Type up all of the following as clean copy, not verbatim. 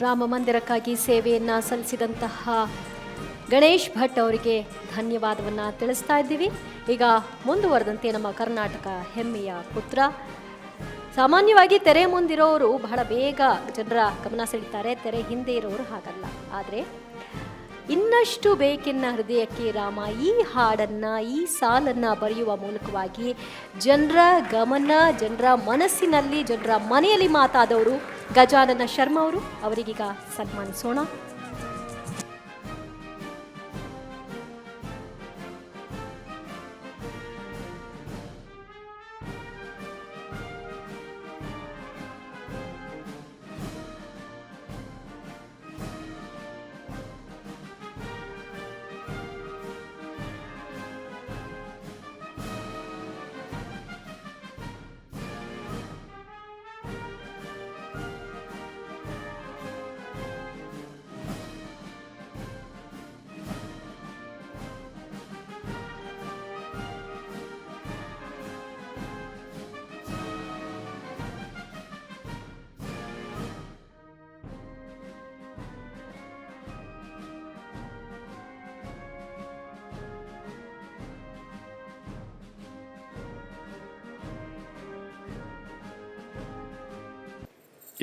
ರಾಮ ಮಂದಿರಕ್ಕಾಗಿ ಸೇವೆಯನ್ನು ಸಲ್ಲಿಸಿದಂತಹ ಗಣೇಶ್ ಭಟ್ ಅವರಿಗೆ ಧನ್ಯವಾದವನ್ನು ತಿಳಿಸ್ತಾ ಇದ್ದೀವಿ. ಈಗ ಮುಂದುವರೆದಂತೆ ನಮ್ಮ ಕರ್ನಾಟಕ ಹೆಮ್ಮೆಯ ಪುತ್ರ. ಸಾಮಾನ್ಯವಾಗಿ ತೆರೆ ಮುಂದಿರೋರು ಬಹಳ ಬೇಗ ಜನರ ಗಮನ ಸೆಳೀತಾರೆ, ತೆರೆ ಹಿಂದೆ ಇರೋರು ಹಾಗಲ್ಲ. ಆದರೆ ಇನ್ನಷ್ಟು ಬೇಕೆನ್ನ ಹೃದಯಕ್ಕೆ ರಾಮ ಈ ಹಾಡನ್ನು, ಈ ಸಾಲನ್ನು ಬರೆಯುವ ಮೂಲಕವಾಗಿ ಜನರ ಗಮನ, ಜನರ ಮನಸ್ಸಿನಲ್ಲಿ, ಜನರ ಮನೆಯಲ್ಲಿ ಮಾತಾದವರು ಗಜಾನನ ಶರ್ಮಾ ಅವರು. ಅವರಿಗೀಗ ಸನ್ಮಾನಿಸೋಣ.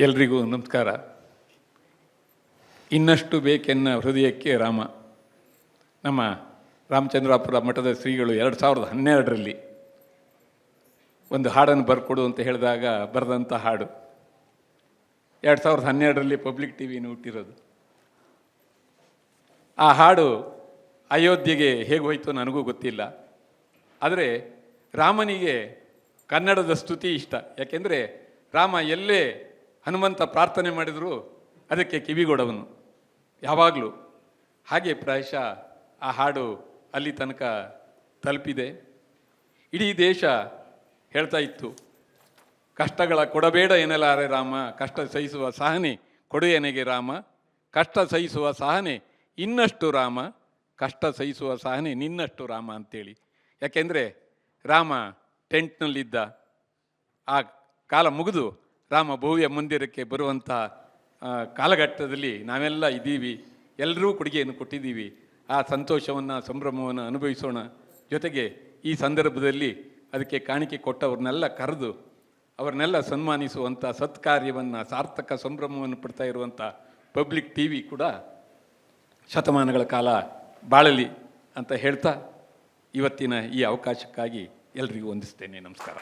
ಎಲ್ರಿಗೂ ನಮಸ್ಕಾರ. ಇನ್ನಷ್ಟು ಬೇಕೆನ್ನ ಹೃದಯಕ್ಕೆ ರಾಮ. ನಮ್ಮ ರಾಮಚಂದ್ರಾಪುರ ಮಠದ ಶ್ರೀಗಳು 2012ರಲ್ಲಿ ಒಂದು ಹಾಡನ್ನು ಬರ್ಕೊಡು ಅಂತ ಹೇಳಿದಾಗ ಬರೆದಂಥ ಹಾಡು. 2012ರಲ್ಲಿ ಪಬ್ಲಿಕ್ ಟಿವಿನ ಹುಟ್ಟಿರೋದು. ಆ ಹಾಡು ಅಯೋಧ್ಯೆಗೆ ಹೇಗೆ ಹೋಯಿತು ನನಗೂ ಗೊತ್ತಿಲ್ಲ. ಆದರೆ ರಾಮನಿಗೆ ಕನ್ನಡದ ಸ್ತುತಿ ಇಷ್ಟ. ಯಾಕೆಂದರೆ ರಾಮ ಎಲ್ಲೇ ಹನುಮಂತ ಪ್ರಾರ್ಥನೆ ಮಾಡಿದರೂ ಅದಕ್ಕೆ ಕಿವಿಗೊಡವನು ಯಾವಾಗಲೂ. ಹಾಗೆ ಪ್ರಾಯಶಃ ಆ ಹಾಡು ಅಲ್ಲಿ ತನಕ ತಲುಪಿದೆ. ಇಡೀ ದೇಶ ಹೇಳ್ತಾ ಇತ್ತು, ಕಷ್ಟಗಳ ಕೊಡಬೇಡ ಎನ್ನಲಾರೆ ರಾಮ, ಕಷ್ಟ ಸಹಿಸುವ ಸಹನೆ ಕೊಡು ಎನಗೆ ರಾಮ, ಕಷ್ಟ ಸಹಿಸುವ ಸಹನೆ ಇನ್ನಷ್ಟು ರಾಮ, ಕಷ್ಟ ಸಹಿಸುವ ಸಹನೆ ನಿನ್ನಷ್ಟು ರಾಮ ಅಂತೇಳಿ. ಯಾಕೆಂದರೆ ರಾಮ ಟೆಂಟ್ನಲ್ಲಿದ್ದ. ಆ ಕಾಲ ಮುಗಿದು ರಾಮ ಭವ್ಯ ಮಂದಿರಕ್ಕೆ ಬರುವಂಥ ಕಾಲಘಟ್ಟದಲ್ಲಿ ನಾವೆಲ್ಲ ಇದ್ದೀವಿ. ಎಲ್ಲರೂ ಕೊಡುಗೆಯನ್ನು ಕೊಟ್ಟಿದ್ದೀವಿ. ಆ ಸಂತೋಷವನ್ನು, ಸಂಭ್ರಮವನ್ನು ಅನುಭವಿಸೋಣ. ಜೊತೆಗೆ ಈ ಸಂದರ್ಭದಲ್ಲಿ ಅದಕ್ಕೆ ಕಾಣಿಕೆ ಕೊಟ್ಟವ್ರನ್ನೆಲ್ಲ ಕರೆದು ಅವ್ರನ್ನೆಲ್ಲ ಸನ್ಮಾನಿಸುವಂಥ ಸತ್ಕಾರ್ಯವನ್ನು, ಸಾರ್ಥಕ ಸಂಭ್ರಮವನ್ನು ಪಡ್ತಾ ಇರುವಂಥ ಪಬ್ಲಿಕ್ ಟಿವಿ ಕೂಡ ಶತಮಾನಗಳ ಕಾಲ ಬಾಳಲಿ ಅಂತ ಹೇಳ್ತಾ ಇವತ್ತಿನ ಈ ಅವಕಾಶಕ್ಕಾಗಿ ಎಲ್ರಿಗೂ ವಂದಿಸ್ತೇನೆ. ನಮಸ್ಕಾರ.